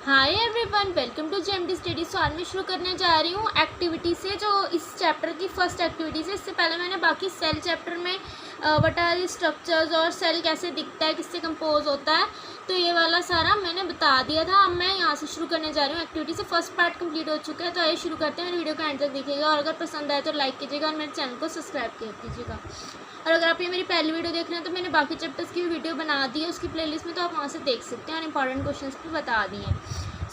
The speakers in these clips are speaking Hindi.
Hi everyone, welcome to JMD study. So आज मैं शुरू करने जा रही हूँ एक्टिविटी से, जो इस चैप्टर की फर्स्ट एक्टिविटी है। इससे पहले मैंने बाकी सेल चैप्टर में व्हाट आर स्ट्रक्चर्स और सेल कैसे दिखता है, किससे कंपोज होता है, तो ये वाला सारा मैंने बता दिया था। अब मैं यहाँ से शुरू करने जा रही हूँ एक्टिविटी से। फर्स्ट पार्ट कंप्लीट हो चुका है, तो आइए शुरू करते हैं। मेरे वीडियो को एंड तक देखिएगा और अगर पसंद आए तो लाइक कीजिएगा और मेरे चैनल को सब्सक्राइब कर दीजिएगा। और अगर आप ये मेरी पहली वीडियो देख रहे हैं तो मैंने बाकी चैप्टर्स की भी वीडियो बना दी है उसकी प्लेलिस्ट में, तो आप वहाँ से देख सकते हैं और इंपॉर्टेंट क्वेश्चंस भी बता दिए।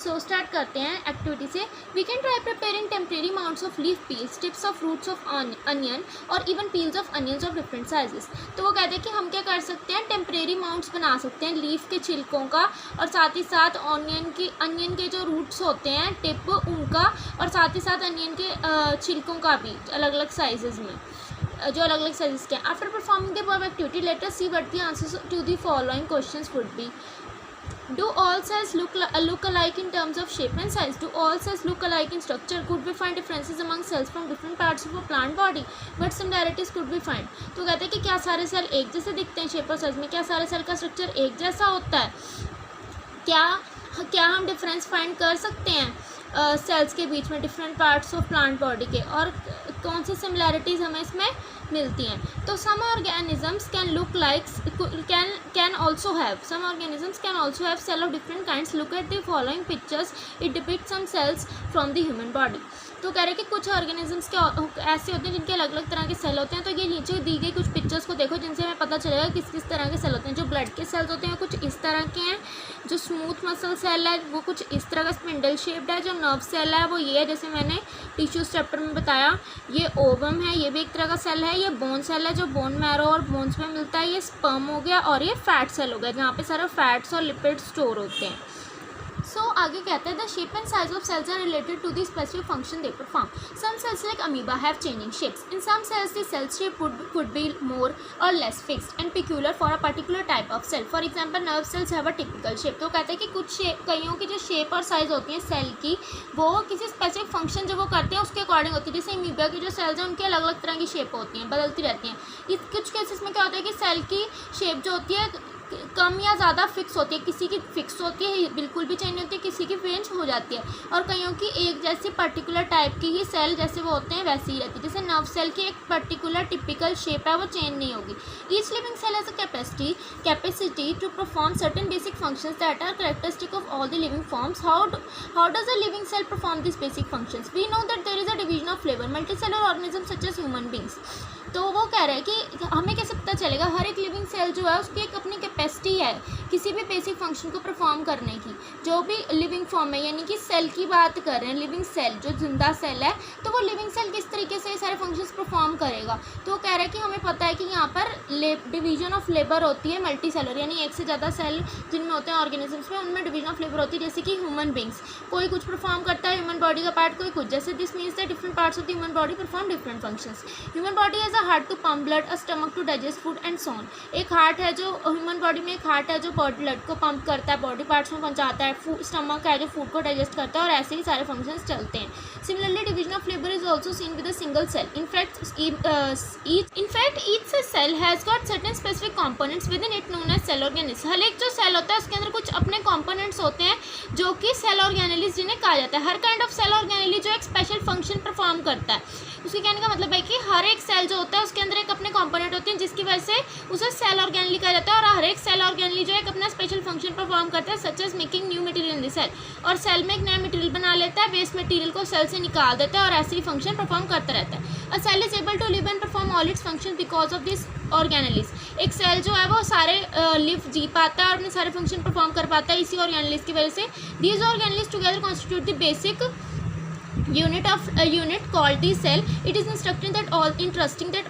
सो स्टार्ट करते हैं एक्टिविटी से। We can try preparing temporary mounts of leaf peels, tips of roots of onion और even peels of onions of different sizes. तो वो कहते हैं कि हम क्या कर सकते हैं, टेम्परेरी माउंट्स बना सकते हैं लीफ के छिलकों का, और साथ ही साथ अनियन के जो रूट्स होते हैं टिप उनका, और साथ ही साथ अनियन के छिलकों का भी अलग अलग साइजेस में, जो अलग अलग साइजेस के हैं। After performing the above activity let us see what the answers to the following questions would be. Do all cells look alike in terms of shape and size? Do all cells look alike in structure? Could we find differences among cells from different parts of a plant body? What similarities could we find? तो कहते हैं कि क्या सारे सेल एक जैसे दिखते हैं शेप और साइज में? क्या सारे सेल का स्ट्रक्चर एक जैसा होता है? क्या हम डिफरेंस फाइंड कर सकते हैं सेल्स के बीच में, different parts of plant body के, और कौन सी सिमिलैरिटीज़ हमें इसमें मिलती हैं? तो some organisms can look like can also have cell of different kinds. Look at the following pictures. It depicts some cells from the human body. तो कह रहे कि कुछ ऑर्गेनिजम्स के ऐसे होते हैं जिनके अलग अलग तरह के सेल होते हैं। तो ये नीचे दी गई कुछ पिक्चर्स को देखो जिनसे हमें पता चलेगा किस किस तरह के सेल होते हैं। जो ब्लड के सेल्स होते हैं कुछ इस तरह के हैं, जो स्मूथ मसल सेल है वो कुछ इस तरह का स्पिंडल शेप्ड है, जो नर्व सेल है वो ये है जैसे मैंने टिश्यूज चैप्टर में बताया। ये ओवम है, ये भी एक तरह का सेल है। ये बोन सेल है जो बोन मैरो और बोन्स में मिलता है। ये स्पर्म हो गया, और ये फैट सेल हो गया जहाँ पे सारे फैट्स और लिपिड स्टोर होते हैं। आगे कहते हैं the shape and size of cells are related to the specific function they perform. Some cells like amoeba have changing shapes. In some cells the cell shape could be more or less fixed and peculiar for a particular type of cell. For example, nerve cells have a typical shape. तो कहते हैं कि कुछ कईयों की जो शेप और साइज होती है सेल की, वो किसी स्पेसिफिक फंक्शन जो वो करते हैं उसके अकॉर्डिंग होती है। जैसे अमीबा की जो सेल्स हैं उनकी अलग अलग तरह की शेप होती हैं, बदलती रहती हैं। इस कुछ केसेस में क्या होता है कि सेल की शेप जो होती है कम या ज़्यादा फिक्स होती है, किसी की फिक्स होती है बिल्कुल भी चेंज होती है, किसी की चेंज हो जाती है, और कईयों की एक जैसी पर्टिकुलर टाइप की ही सेल जैसे वो होते हैं वैसी ही रहती है। जैसे नर्व सेल की एक पर्टिकुलर टिपिकल शेप है, वो चेंज नहीं होगी। Each living cell has a capacity to perform certain basic functions that are characteristic of all the living forms. How does a living cell perform this basic functions? We know that there is a division of labour multicellular organism such as human beings. तो वो कह रहे हैं कि हमें कैसे पता चलेगा, हर एक लिविंग सेल जो है उसकी एक अपनी कैपेसिटी है किसी भी बेसिक फंक्शन को परफॉर्म करने की। जो भी लिविंग फॉर्म है, यानी कि सेल की बात कर रहे हैं, लिविंग सेल जो जिंदा सेल है, तो वो लिविंग सेल किस तरीके से सारे फंक्शंस परफॉर्म करेगा। तो वो कह रहे हैं कि हमें पता है कि यहाँ पर डिवीजन ऑफ लेबर होती है मल्टी सेलर, यानी एक से ज़्यादा सेल जिनमें होते हैं ऑर्गेनिजम्स में, उनमें डिवीजन ऑफ लेबर होती है। जैसे कि ह्यूमन बींग्स, कोई कुछ परफॉर्म करता है ह्यूमन बॉडी का पार्ट, कोई कुछ। जैसे this means that different parts of the human body perform different functions. Human body has a heart to pump blood, a stomach to digest food and so on. एक हार्ट है जो ह्यूमन बॉडी में, एक हार्ट है जो ब्लड को पंप करता है, बॉडी पार्ट्स में पहुंचाता है, स्टमक है जो फूड को डाइजेस्ट करता है, और ऐसे ही सारे फंक्शंस चलते हैं. Similarly division of labour is also seen with a single cell. In fact each cell has got certain specific components within it known as cell organelles. हर एक जो सेल होता है उसके अंदर कुछ अपने कंपोनेंट्स होते हैं जो कि सेल ऑर्गेनेल्स जिन्हें कहा जाता है. हर काइंड ऑफ सेल ऑर्गेनेली जो एक स्पेशल फंक्शन परफॉर्म करता है. उसके कहने का मतलब है कि हर एक सेल जो होता है उसके अंदर एक अपने कंपोनेंट होते हैं जिसकी वजह से उसे सेल ऑर्गेनेली कहा जाता है, और हर एक सेल ऑर्गेनेली जो एक अपना स्पेशल फंक्शन परफॉर्म करता है, such as making new material in the cell. और सेल में एक नया मटेरियल बना लेता है, वेस्ट मटेरियल को सेल से निकाल देता है, और ऐसे ही फंक्शन परफॉर्म करता रहता है. A cell is able to live and perform all its function because of this organelles. एक सेल जो है वो सारे जी पाता है और अपने सारे फंक्शन परफॉर्म कर पाता है इसी ऑर्गेनेलिस की वजह से. These organelles together constitute the basic unit called the cell. It is interesting that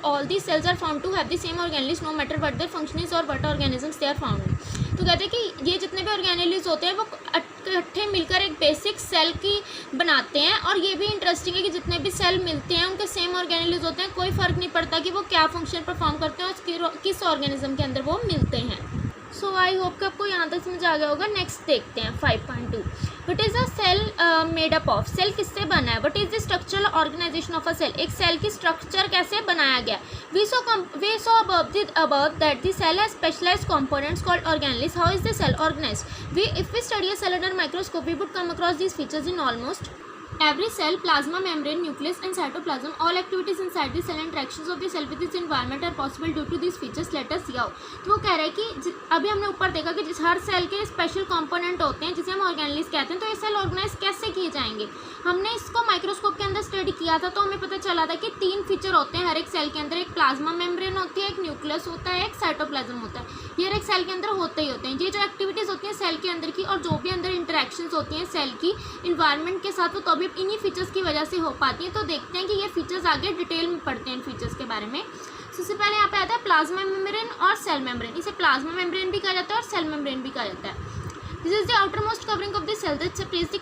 all these cells are found to have the same organelles no matter what their function is or what organisms they are found in. तो कहते हैं कि ये जितने भी ऑर्गेनेल्स होते हैं वो इकट्ठे मिलकर एक बेसिक सेल की बनाते हैं. और ये भी इंटरेस्टिंग है कि जितने भी सेल मिलते हैं उनके सेम ऑर्गेनेल्स होते हैं, कोई फ़र्क नहीं पड़ता कि वो क्या फंक्शन परफॉर्म करते हैं और किस ऑर्गेनिज्म के अंदर वो मिलते हैं. सो आई होप कि आपको यहाँ तक समझ आ गया होगा। नेक्स्ट देखते हैं 5.2। What is a cell made up of? Cell किससे बना है? What is the structural organization of a cell? एक सेल की स्ट्रक्चर कैसे बनाया गया? We saw above that the cell has specialized components called organelles. How is the cell organized? If we study a cell under microscope, we would come across these features in almost every cell: plasma membrane, nucleus and cytoplasm. All activities inside the cell, interactions of the cell with its environment are possible due to these features. Let us see how. तो वो कह रहा है कि अभी हमने ऊपर देखा कि जिस हर सेल के स्पेशल कंपोनेंट होते हैं जिसे हम ऑर्गेनेल्स कहते हैं। तो ये सेल ऑर्गेनाइज कैसे किए जाएंगे? हमने इसको माइक्रोस्कोप के अंदर स्टडी किया था, तो हमें पता चला था कि 3 फीचर होते हैं हर एक सेल के अंदर। एक प्लाज्मा मेम्ब्रेन होती है, एक न्यूक्लियस होता है, एक साइटोप्लाज्म होता है। ये हर एक सेल के अंदर होते ही होते हैं। ये जो एक्टिविटीज़ होती हैं सेल के अंदर की और जो भी अंदर इंटरेक्शंस होती हैं सेल की इन्वायरमेंट के साथ, वो तो अभी इन्हीं फीचर्स की वजह से हो पाती हैं। तो देखते हैं कि ये फीचर्स आगे डिटेल में पढ़ते हैं इन फीचर्स के बारे में। सबसे पहले यहाँ पे आता है प्लाज्मा मेम्ब्रेन और सेल मेम्ब्रेन। इसे प्लाज्मा मेम्ब्रेन भी कहा जाता है और सेल मेम्ब्रेन भी कहा जाता है। This is the outermost covering of the cell that separates the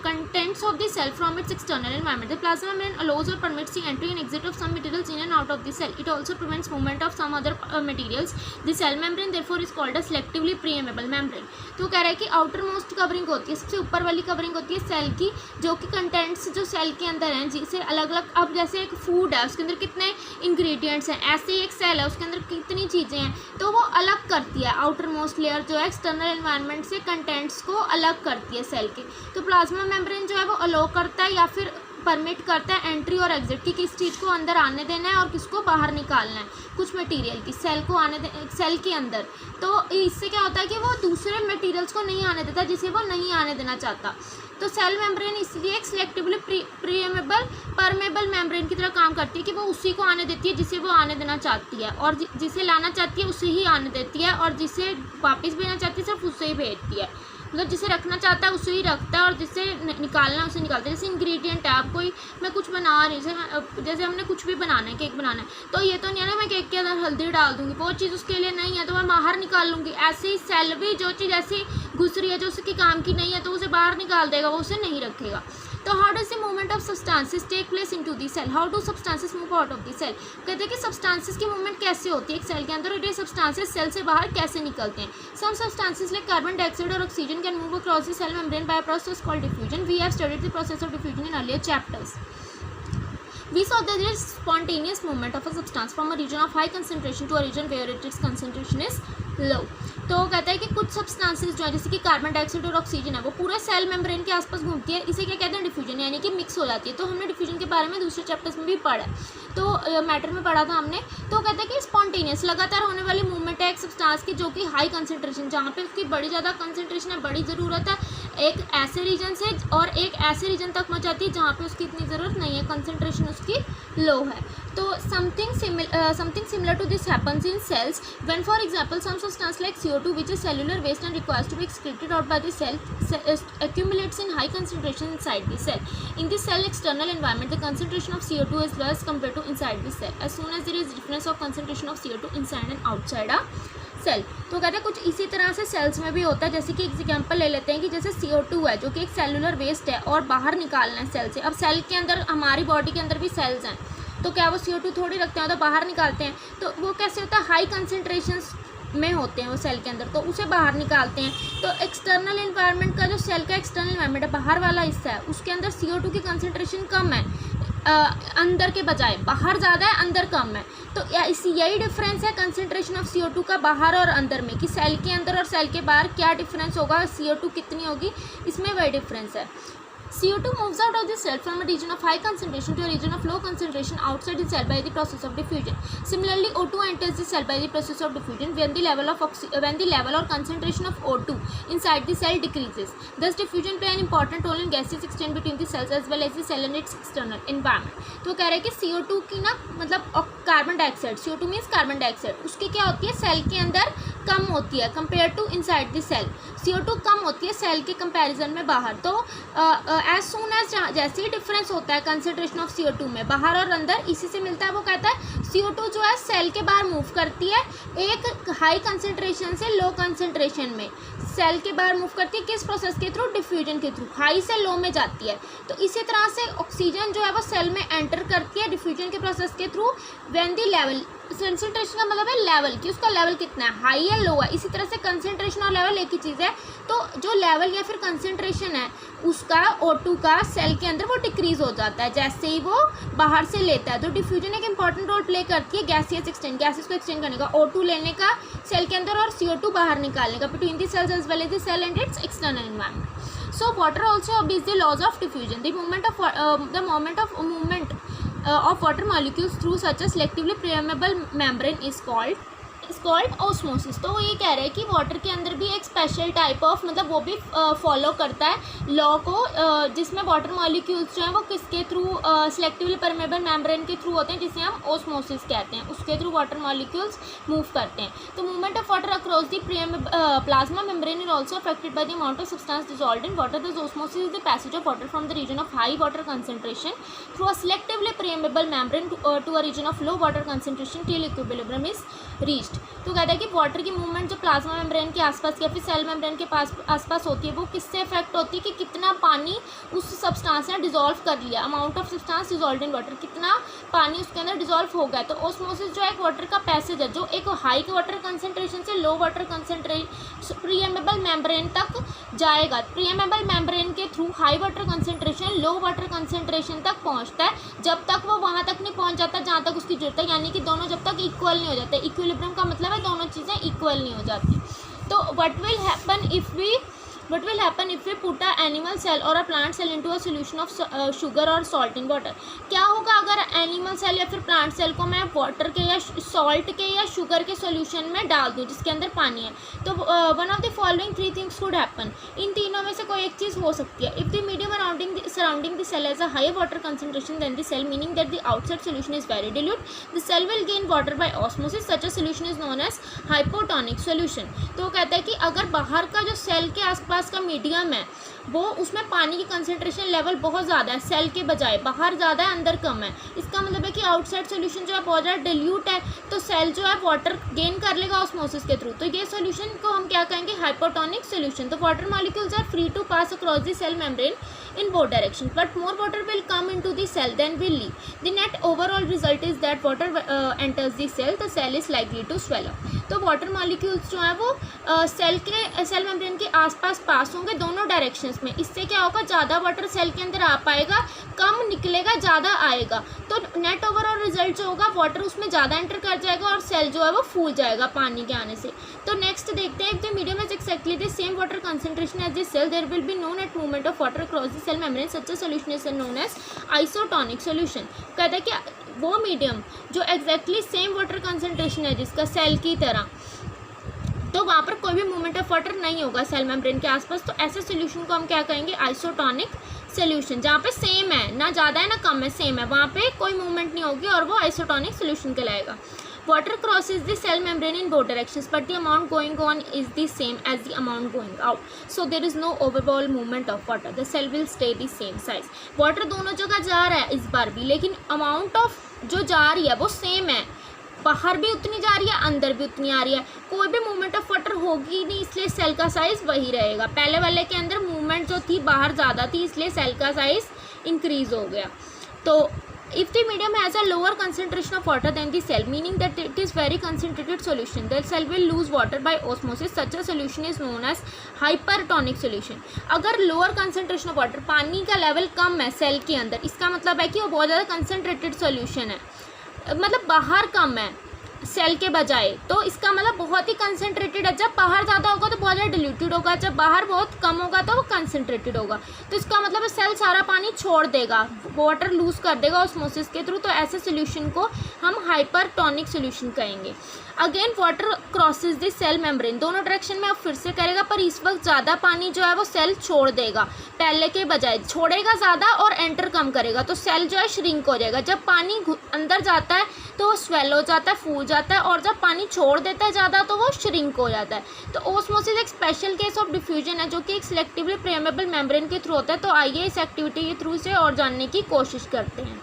contents of the cell from its external environment. The plasma membrane allows or permits the entry and exit of some materials in and out of the cell. It also prevents movement of some other materials. The cell membrane therefore is called a selectively permeable membrane. तो कह रहा है कि आउटर मोस्ट कवरिंग होती है, सबसे ऊपर वाली कवरिंग होती है सेल की, जो कि कंटेंट्स जो सेल के अंदर हैं जिसे अलग अलग, अब जैसे एक फूड है उसके अंदर कितने इंग्रेडिएंट्स हैं, ऐसे ही एक सेल है उसके अंदर कितनी चीज़ें हैं, तो वो अलग करती है। आउटर मोस्ट लेयर जो है एक्सटर्नल एनवायरनमेंट से कंटेंट्स को अलग करती है सेल के। तो प्लाज्मा मेम्ब्रेन जो है वो अलो करता है या फिर परमिट करता है एंट्री और एग्जिट की, किस चीज़ को अंदर आने देना है और किसको बाहर निकालना है, कुछ मटेरियल की सेल को आने दे सेल के अंदर। तो इससे क्या होता है कि वो दूसरे मटेरियल्स को नहीं आने देता जिसे वो नहीं आने देना चाहता। तो सेल मेम्ब्रेन इसलिए एक सिलेक्टिवली परमेबल मेम्ब्रेन की तरह काम करती है कि वो उसी को आने देती है जिसे वो आने देना चाहती है, और जिसे लाना चाहती है उसे ही आने देती है, और जिसे वापस भेजना चाहती है सिर्फ उसे ही भेजती है। मतलब जिसे रखना चाहता है उसे ही रखता है और जिसे निकालना है उसे निकालता है। जैसे इंग्रेडिएंट है, आप कोई मैं कुछ बना रही, जैसे हमने कुछ भी बनाना है, केक बनाना है, तो ये तो नहीं है ना मैं केक के अंदर हल्दी डाल दूँगी, वो चीज़ उसके लिए नहीं है तो मैं बाहर निकाल लूँगी। ऐसे ही सेल भी जो चीज़ ऐसी घुस रही है जो उसके काम की नहीं है तो उसे बाहर निकाल देगा, वो उसे नहीं रखेगा। तो how does the movement of substances take place into the cell? How do substances move out of the cell? कहते हैं कि सब्सटेंसेस की मूवमेंट कैसे होती है एक सेल के अंदर, और ये सब्सटेंसेस सेल से बाहर कैसे निकलते हैं। Some substances like carbon dioxide और oxygen can move across the cell membrane by a process called diffusion. We have studied the process of diffusion in earlier chapters. We saw that there is spontaneous movement of a substance from a region of high concentration to a region where its concentration is low. तो कहता है कि कुछ सब्सटेंसेस जो है जैसे कि कार्बन डाइऑक्साइड और ऑक्सीजन है वो पूरे सेल मेम्ब्रेन के आसपास घूमती है, इसे क्या कहते हैं डिफ्यूजन, यानी कि मिक्स हो जाती है। तो हमने डिफ्यूजन के बारे में दूसरे चैप्टर्स में भी पढ़ा है, तो मैटर में पढ़ा था हमने। तो कहता है कि स्पॉन्टेनियस लगातार होने वाली मूवमेंट है एक सब्सटेंस की जो कि हाई कंसनट्रेशन, जहाँ पे उसकी बड़ी ज़्यादा कंसनट्रेशन है, बड़ी ज़रूरत है, एक ऐसे रीजन से और एक ऐसे रीजन तक पहुँच जाती है जहाँ पे उसकी इतनी ज़रूरत नहीं है, कंसनट्रेशन उसकी लो है। तो something similar to this happens in cells when for example some substance like CO2 which is cellular waste and requires to be excreted out by the cell accumulates in high concentration inside the cell. In the cell external environment the concentration of CO2 is less compared to inside the cell. As soon as there is difference of concentration of CO2 inside and outside a cell, तो कहते हैं कुछ इसी तरह से सेल्स में भी होता है। जैसे कि एग्जांपल ले लेते हैं कि जैसे CO2 है जो कि एक सेलुलर वेस्ट है और बाहर निकालना है सेल से। अब सेल के अंदर हमारी बॉडी के अंदर भी सेल्स हैं, तो क्या वो CO2 थोड़ी रखते हैं तो बाहर निकालते हैं, तो वो कैसे होता है हाई कंसनट्रेशंस में होते हैं वो सेल के अंदर, तो उसे बाहर निकालते हैं। तो एक्सटर्नल एनवायरनमेंट का जो सेल का एक्सटर्नल एनवायरनमेंट है, बाहर वाला हिस्सा है, उसके अंदर CO2 की कंसनट्रेशन कम है अंदर के बजाय, बाहर ज़्यादा है अंदर कम है। तो यही डिफरेंस है कंसनट्रेशन ऑफ CO2 का बाहर और अंदर में, कि सेल के अंदर और सेल के बाहर क्या डिफरेंस होगा, CO2 कितनी होगी, इसमें वही डिफरेंस है। CO2 moves out of the cell from a region of high concentration to a region of low concentration outside the cell by the process of diffusion. Similarly, O2 enters the cell by the process of diffusion when the level or concentration of O2 inside the cell decreases. Thus, diffusion play an important role in gaseous exchange between the cells as well as the cell and its external environment. तो कह रहे हैं कि CO2 की ना मतलब carbon dioxide, CO2 means carbon dioxide, उसकी क्या होती है सेल के अंदर कम होती है compare to inside the cell. CO2 कम होती है सेल के कंपैरिजन में बाहर। तो एज सून एज जैसे ही डिफरेंस होता है कंसनट्रेशन ऑफ CO2 में बाहर और अंदर, इसी से मिलता है। वो कहता है CO2 जो है सेल के बाहर मूव करती है एक हाई कंसनट्रेशन से लो कंसनट्रेशन में, सेल के बाहर मूव करती है किस प्रोसेस के थ्रू, डिफ्यूजन के थ्रू, हाई से लो में जाती है। तो इसी तरह से ऑक्सीजन जो है वो सेल में एंटर करती है डिफ्यूजन के प्रोसेस के थ्रू व्हेन द कंसंट्रेशन का मतलब है लेवल, कि उसका लेवल कितना है, हाई है लो है। इसी तरह से कंसंट्रेशन और लेवल एक ही चीज़ है। तो जो लेवल या फिर कंसंट्रेशन है उसका O2 का सेल के अंदर वो डिक्रीज हो जाता है जैसे ही वो बाहर से लेता है। तो डिफ्यूजन एक इंपॉर्टेंट रोल प्ले करती है गैसियस एक्सटेंड, गैसेस को एक्सटेंड करने का, O2 लेने का सेल के अंदर और CO2 बाहर निकालने का, between the cells as well as the cell and its external environment. So water also obeys the laws of diffusion. The moment of movement of water molecules through such a selectively permeable membrane is called osmosis। तो वो ये कह रहे हैं कि वाटर के अंदर भी एक स्पेशल टाइप ऑफ, मतलब वो भी फॉलो करता है लॉ को, जिसमें वाटर मॉलिक्यूल्स जो हैं वो किसके थ्रू, सेलेक्टिवली परमेबल मेम्ब्रेन के थ्रू होते हैं, जिसे हम ओस्मोसिस कहते हैं। उसके थ्रू वाटर मॉलिक्यूल्स मूव करते हैं। तो movement of water across the plasma membrane is also affected by the amount of substance dissolved in water. This osmosis is the passage of water from the region of high water concentration through a selectively permeable membrane to a region of low water concentration till equilibrium is reached. तो कहता है कि वाटर की मूवमेंट जो प्लाज्मा मेम्ब्रेन के आसपास या फिर सेल मेम्ब्रेन के आसपास होती है वो किससे इफेक्ट होती है कि कितना पानी उस सब्सटेंस ने डिजोल्व कर लिया, amount of substance dissolve in water, कितना पानी उसके अंदर डिजोल्व हो गया। तो ओस्मोसिस जो है एक वाटर का पैसेज है जो एक हाई वाटर कंसंट्रेशन से लो वाटर कंसंट्रेशन प्रीएमेबल मेम्ब्रेन तक जाएगा। प्रीएमेबल मेम्ब्रेन के थ्रू हाई वाटर कंसंट्रेशन लो वाटर कंसंट्रेशन तक पहुंचता है, जब तक वो वहां तक नहीं पहुंच जाता जहां तक उसकी जरूरत है, यानी कि दोनों जब तक इक्वल नहीं हो जाते। इक्विलिब्रियम का मतलब है दोनों चीज़ें इक्वल नहीं हो जाती। तो what will happen if we put a animal cell or a plant cell into a solution of sugar or salt in water। क्या होगा अगर एनिमल सेल या फिर प्लांट सेल को मैं वाटर के या सॉल्ट के या शुगर के सॉल्यूशन में डाल दूँ जिसके अंदर पानी है। तो one of the following 3 things could happen, इन तीनों में से कोई एक चीज़ हो सकती है। If the medium surrounding the cell has a higher water concentration than the cell, meaning that the outside solution is very dilute, the cell will gain water by osmosis. Such a solution is known as hypotonic solution. तो वो कहता है कि अगर बाहर का जो सेल के आसपास का मीडियम है वो उसमें पानी की कंसंट्रेशन लेवल बहुत ज़्यादा है, सेल के बजाय बाहर ज़्यादा है अंदर कम है, इसका मतलब है कि आउटसाइड सॉल्यूशन जो है बहुत ज़्यादा डिल्यूट है, तो सेल जो है वाटर गेन कर लेगा ऑस्मोसिस के थ्रू। तो ये सॉल्यूशन को हम क्या कहेंगे, हाइपोटोनिक सॉल्यूशन। तो water molecules are free to pass across the cell membrane in both directions, but more water will come into the cell than will leave. The net overall result is that water enters the cell is likely to swell up। तो वाटर मॉलिक्यूल्स जो है वो सेल मेम्ब्रेन के आसपास पास होंगे दोनों डायरेक्शंस में। इससे क्या होगा, ज़्यादा वाटर सेल के अंदर आ पाएगा, कम निकलेगा, ज़्यादा आएगा। तो नेट ओवरऑल रिजल्ट जो होगा वाटर उसमें ज़्यादा एंटर कर जाएगा और सेल जो है वो फूल जाएगा पानी के आने से। तो नेक्स्ट देखते हैं, if the medium is exactly the same water concentration as the cell there will be no net movement of water across the cell membrane. Such a solution is known as isotonic solution. कहता है कि वो मीडियम जो एग्जैक्टली सेम वाटर कंसंट्रेशन है जिसका सेल की तरह, तो वहाँ पर कोई भी मूवमेंट ऑफ वाटर नहीं होगा सेल मेम्ब्रेन के आसपास। तो ऐसे सॉल्यूशन को हम क्या कहेंगे, आइसोटोनिक सॉल्यूशन। जहाँ पे सेम है, ना ज़्यादा है ना कम है, सेम है, वहाँ पे कोई मूवमेंट नहीं होगी और वो आइसोटोनिक सॉल्यूशन कहलाएगा। Water crosses the cell membrane in both directions, but the amount going on is the same as the amount going out. So there is no overall movement of water. The cell will stay the same size. Water दोनों जगह जा रहा है इस बार भी, लेकिन amount of जो जा रही है वो सेम है, बाहर भी उतनी जा रही है, अंदर भी उतनी आ रही है। कोई भी मूवमेंट ऑफ वाटर होगी नहीं, इसलिए सेल का साइज वही रहेगा। पहले वाले के अंदर मूवमेंट जो थी बाहर ज़्यादा थी, इसलिए सेल का साइज इंक्रीज हो गया। तो if the medium has a lower concentration of water than the cell, meaning that it is very concentrated solution, the cell will lose water by osmosis. Such a solution is known as hypertonic solution। अगर lower concentration of water, पानी का लेवल कम है सेल के अंदर, इसका मतलब है कि वो बहुत ज़्यादा concentrated solution है, मतलब बाहर कम है सेल के बजाय, तो इसका मतलब बहुत ही कंसंट्रेटेड है। जब बाहर ज़्यादा होगा तो बहुत ज़्यादा डिल्यूटेड होगा, जब बाहर बहुत कम होगा तो वो कंसंट्रेटेड होगा। तो इसका मतलब सेल सारा पानी छोड़ देगा, वाटर लूज कर देगा ऑस्मोसिस के थ्रू। तो ऐसे सोल्यूशन को हम हाइपरटोनिक सोल्यूशन कहेंगे। Again water crosses the cell membrane, दोनों डायरेक्शन में अब फिर से करेगा, पर इस वक्त ज़्यादा पानी जो है वो सेल छोड़ देगा, पहले के बजाय छोड़ेगा ज़्यादा और एंटर कम करेगा, तो सेल जो है श्रिंक हो जाएगा। जब पानी अंदर जाता है तो वो स्वेल हो जाता है, फूल जाता है, और जब पानी छोड़ देता है ज़्यादा तो वो श्रिंक हो जाता है। तो ओस्मोसिस एक स्पेशल केस ऑफ डिफ्यूजन है जो कि एक सिलेक्टिवली परमेबल मेम्ब्रेन के थ्रू होता है। तो आइए इस एक्टिविटी के थ्रू से और जानने की कोशिश करते हैं।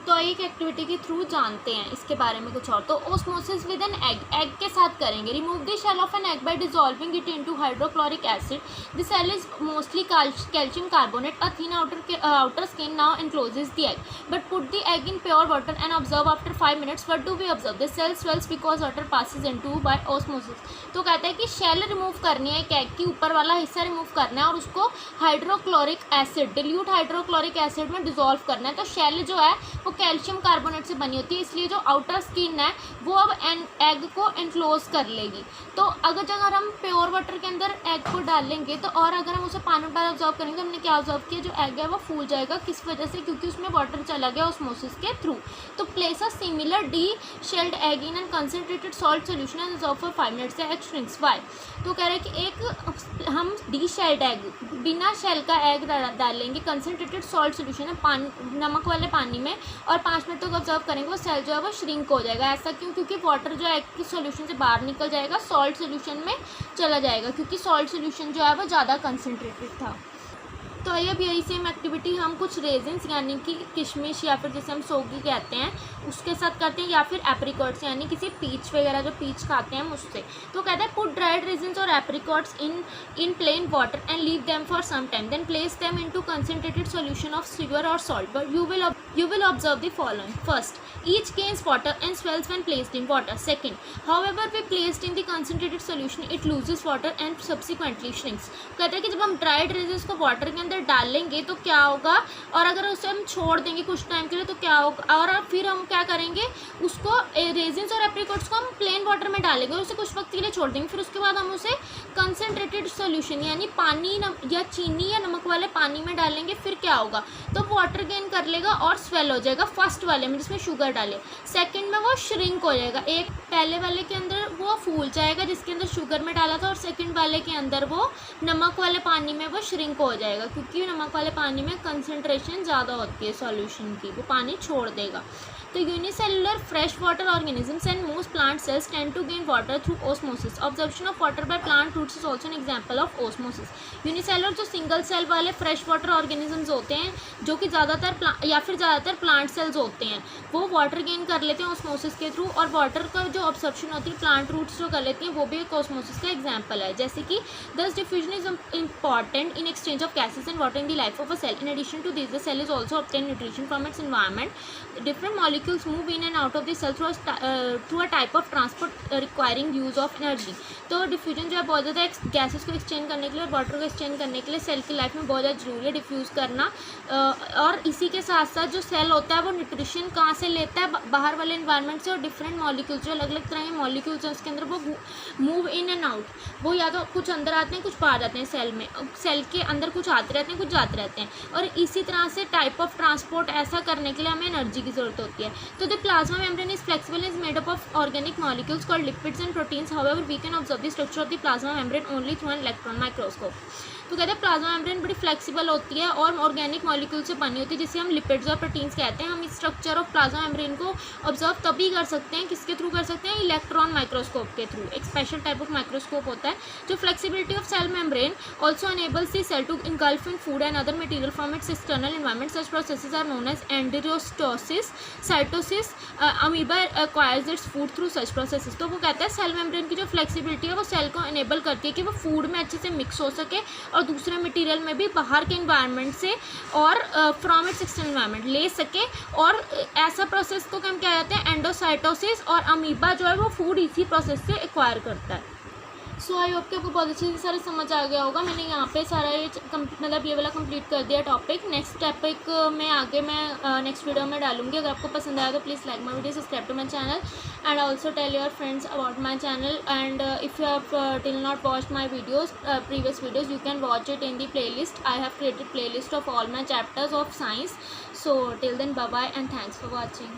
तो एक एक्टिविटी के थ्रू जानते हैं इसके बारे में कुछ और। तो ओस्मोसिस विद एन एग के साथ करेंगे। Remove the shell of an egg by dissolving it into hydrochloric acid. The cell is mostly calcium carbonate. A thin outer skin now encloses the egg, but put the egg in pure water and observe after 5 minutes. What do we observe? The cell swells because water passes into by osmosis. तो कहता है कि शेल रिमूव करनी है, एक एग की ऊपर वाला हिस्सा रिमूव करना है और उसको hydrochloric acid, dilute hydrochloric acid में डिसॉल्व करना है। तो शेल जो है वो कैल्शियम कार्बोनेट से बनी होती है, इसलिए जो आउटर स्किन है वो अब एग को एनक्लोज कर लेगी। तो अगर हम प्योर वाटर के अंदर एग को डालेंगे तो, और अगर हम उसे पानी पर ऑब्जर्व करेंगे तो हमने क्या ऑब्जर्व किया, जो एग है वो फूल जाएगा। किस वजह से? क्योंकि उसमें वाटर चला गया ऑस्मोसिस के थ्रू। तो place a similar D shelled egg in and concentrated salt solution and observe for 5 minutes. Egg shrinks. Why? तो कह रहे हैं कि एक हम डी शेल्ड एग, बिना शेल का एग डालेंगे कंसनट्रेटेड सॉल्ट सोल्यूशन है, पानी, नमक वाले पानी में, और 5 मिनट तक ऑब्जर्व करेंगे, वो सेल जो है वो श्रिंक हो जाएगा। ऐसा क्यों? क्योंकि वाटर जो एग की सोल्यूशन से बाहर निकल जाएगा, सॉल्ट सोल्यूशन में चला जाएगा, क्योंकि सॉल्ट सोल्यूशन जो है वो ज़्यादा कंसनट्रेटेड था। तो आइए अब यही सेम एक्टिविटी हम कुछ रेजिन्स यानी कि किशमिश या फिर जैसे हम सोगी कहते हैं उसके साथ करते हैं, या फिर एप्रिकॉट्स यानी किसी पीच वगैरह, जो पीच खाते हैं हम उससे। तो कहते हैं पुट ड्राइड रेजिन्स और apricots in plain water and leave them for some time, then place them into concentrated solution of sugar और salt. But you will observe the following. First, each gains water and swells when placed in water. Second, however we placed in the concentrated solution, it loses water and subsequently shrinks. कहते हैं कि जब हम ड्राइड रेजिन्स को वाटर के अंदर डालेंगे तो क्या होगा, और अगर उसे हम छोड़ देंगे कुछ टाइम के लिए तो क्या होगा, और फिर हम क्या करेंगे, उसको रेजिन्स और एप्रिकॉट्स को हम प्लेन वाटर में डालेंगे और उसे कुछ वक्त के लिए छोड़ देंगे। फिर उसके बाद हम उसे कंसनट्रेटेड सोल्यूशन यानी पानी या चीनी या नमक वाले पानी में डालेंगे। फिर क्या होगा, तो वाटर गेन कर लेगा और स्वेल हो जाएगा फर्स्ट वाले में जिसमें शुगर डाले, सेकंड में वो श्रिंक हो जाएगा। एक पहले वाले के अंदर वो फूल जाएगा जिसके अंदर शुगर में डाला था, और सेकंड वाले के अंदर वो नमक वाले पानी में वो श्रिंक हो जाएगा, क्योंकि नमक वाले पानी में कंसंट्रेशन ज़्यादा होती है सॉल्यूशन की, वो पानी छोड़ देगा। तो unicellular fresh water organisms and most plant cells tend to gain water through osmosis. Observation of water by plant roots is also an example of osmosis. Unicellular जो सिंगल सेल वाले फ्रेश वाटर ऑर्गेनिजम्स होते हैं, जो कि ज़्यादातर प्लांट सेल्स होते हैं, वो वाटर गेन कर लेते हैं ओस्मोसिस के थ्रू, और वाटर का जो ऑब्जर्प्शन होती है प्लांट रूट्स जो कर लेती हैं वो भी एक ओस्मोसिस का एग्जाम्पल है। जैसे कि दस diffusion is important in exchange of gases and water in the life of a cell. In addition to this the cell is also obtain nutrition from its environment. Different molecules move in and out of the cell through a type of transport requiring use of energy। तो डिफ्यूजन जो है बहुत ज़्यादा गैसेस को एक्सचेंज करने के लिए और वाटर को एक्सचेंज करने के लिए सेल की लाइफ में बहुत ज़्यादा जरूरी है डिफ्यूज़ करना। और इसी के साथ साथ जो सेल होता है वो न्यूट्रिशन कहाँ से लेता है, बाहर वाले इन्वायरमेंट से, और डिफरेंट मॉलिक्यूल्स जो अलग अलग तरह के मॉलिक्यूल्स हैं उसके अंदर वो मूव इन एंड आउट, वो या तो कुछ अंदर आते हैं कुछ बाहर जाते हैं सेल में, सेल के अंदर कुछ आते रहते हैं कुछ जाते रहते हैं, और इसी तरह से टाइप ऑफ ट्रांसपोर्ट ऐसा करने के लिए हमें एनर्जी की जरूरत होती है। तो the plasma membrane is flexible, is made up of organic molecules called lipids and proteins. However we can observe the structure of the plasma membrane only through an electron microscope. तो कहते हैं प्लाज्मा मेम्ब्रेन बड़ी फ्लेक्सिबल होती है और ऑर्गेनिक मॉलिक्यूल से बनी होती है, जिसे हम लिपिड्स और प्रोटीन्स कहते हैं। हम इस स्ट्रक्चर ऑफ प्लाज्मा मेम्ब्रेन को ऑब्जर्व तभी कर सकते हैं, किसके थ्रू कर सकते हैं, इलेक्ट्रॉन माइक्रोस्कोप के थ्रू। एक स्पेशल टाइप ऑफ माइक्रोस्कोप होता है जो flexibility of cell membrane also enables the cell to engulf in food and other material from its external environment. Such processes are known as enterostosis, cytosis. Amoeba acquires its food through such processes। तो वो कहता है सेल मेम्ब्रेन की जो फ्लेक्सिबिलिटी है वो सेल को इनेबल करती है कि वो फूड में अच्छे से मिक्स हो सके और दूसरे मटेरियल में भी बाहर के इन्वायरमेंट से और फ्रॉम इट्स एक्सटर्नल इन्वायरमेंट ले सके। और ऐसा प्रोसेस को हम क्या कहते हैं, एंडोसाइटोसिस, और अमीबा जो है वो फूड इसी प्रोसेस से एक्वायर करता है। सो आई होप कि आपको बहुत अच्छे से सारे समझ आ गया होगा। मैंने यहाँ पे सारा ये मतलब ये वाला कंप्लीट कर दिया टॉपिक। नेक्स्ट टॉपिक में आगे मैं नेक्स्ट वीडियो में डालूंगी। अगर आपको पसंद आया तो please like my video, subscribe to my channel and also tell your friends about my channel. And if you have till not watch my videos previous videos, you can watch it in the playlist. I have created playlist of all my chapters of science. So till then, bye bye and thanks for watching.